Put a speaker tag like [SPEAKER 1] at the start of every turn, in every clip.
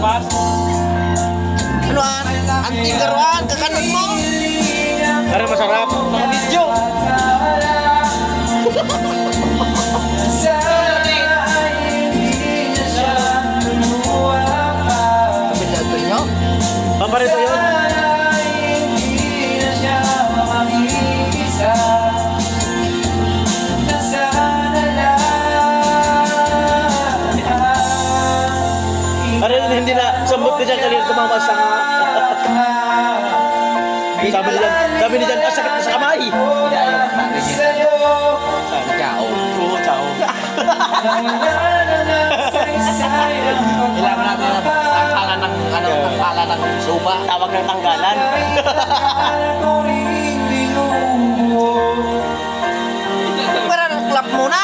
[SPEAKER 1] Tapas.
[SPEAKER 2] Ano an? Anting karuan, kakanon mo.
[SPEAKER 1] Para masarap.
[SPEAKER 2] Naka-video. Kapit nyo?
[SPEAKER 1] Pamarito yun. Para hindi na sambot ka dyan kanina tumama sa sabi ni dyan, sakit na sa kamay.
[SPEAKER 2] Ciao.
[SPEAKER 1] Oo, ciao.
[SPEAKER 2] Kailangan natin ang tangkalan ng suba.
[SPEAKER 1] Tawag ng tanggalan.
[SPEAKER 2] Para clap muna.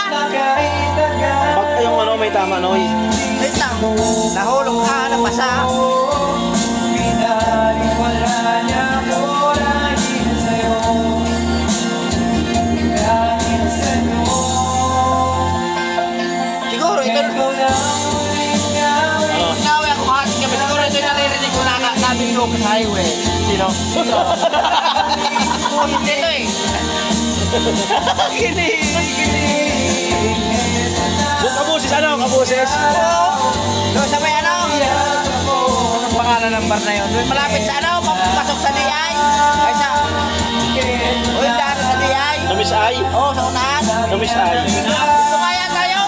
[SPEAKER 1] Pag yung ano, may tama, no?
[SPEAKER 2] Wait lang. Nahulog ka, napasa. Siguro ito Ngawi ako kahit kami. Siguro ito yung naririnig ko na namin look sa highway.
[SPEAKER 1] Sino?
[SPEAKER 2] Hindi ito eh.
[SPEAKER 1] Yung kabusis, ano? Kabusis?
[SPEAKER 2] Doon sa may ano? Anong pangalan ng bar na yun? Doon malapit sa ano? Papasok sa DI? Ay sa... O yung daan sa DI?
[SPEAKER 1] Namis ay?
[SPEAKER 2] Oo, sa unahan.
[SPEAKER 1] Namis ay.
[SPEAKER 2] Gusto kaya tayo?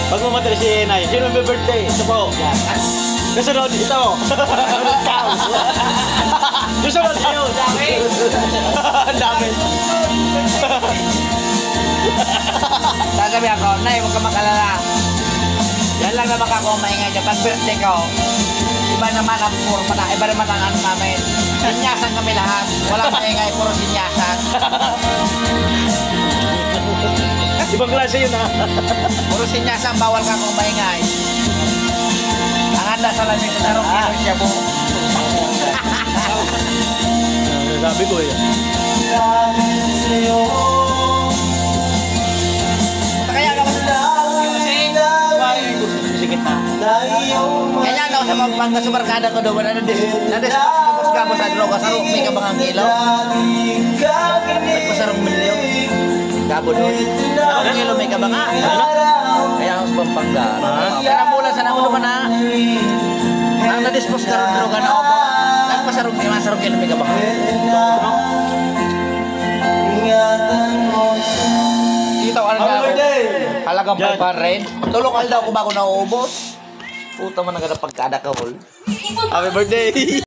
[SPEAKER 1] Pag mamatay si Enay, sino may birthday? Ito po. Kasunod, ito. Kasunod kayo. Dami. Ang dami.
[SPEAKER 2] Sasabi ako, Nay, huwag ka makalala. Yan lang naman ako maingay dyan. Pag birthday ko, iba naman ang forma na, iba naman ang ano namin. Sinyasan kami lahat. Walang maingay, puro sinyasan.
[SPEAKER 1] Ibang klase yun, ha?
[SPEAKER 2] Puro sinyasan, bawal ka kung maingay. Ang handa sa lamig sa tarong kilo siya po.
[SPEAKER 1] Sabi ko, eh.
[SPEAKER 2] Kaya ako
[SPEAKER 1] Sikit na.
[SPEAKER 2] kaya ako sa mga superkada ko doon. Nadis ka mo sa droga. Sarong may kabangang kilo. Nagpasarong milyon. Gabo doon. Sarong kilo may kabanga. Kaya ako sa Pampanga. Kaya mula sa nakulo ka na. Ang nadispos ka rin droga na ako. Nagpasarong kilo may kabanga. Kita ko na halagang pa rin. Tulong daw ko bago nauubos. Puta man na pagkada ka hol.
[SPEAKER 1] Happy birthday!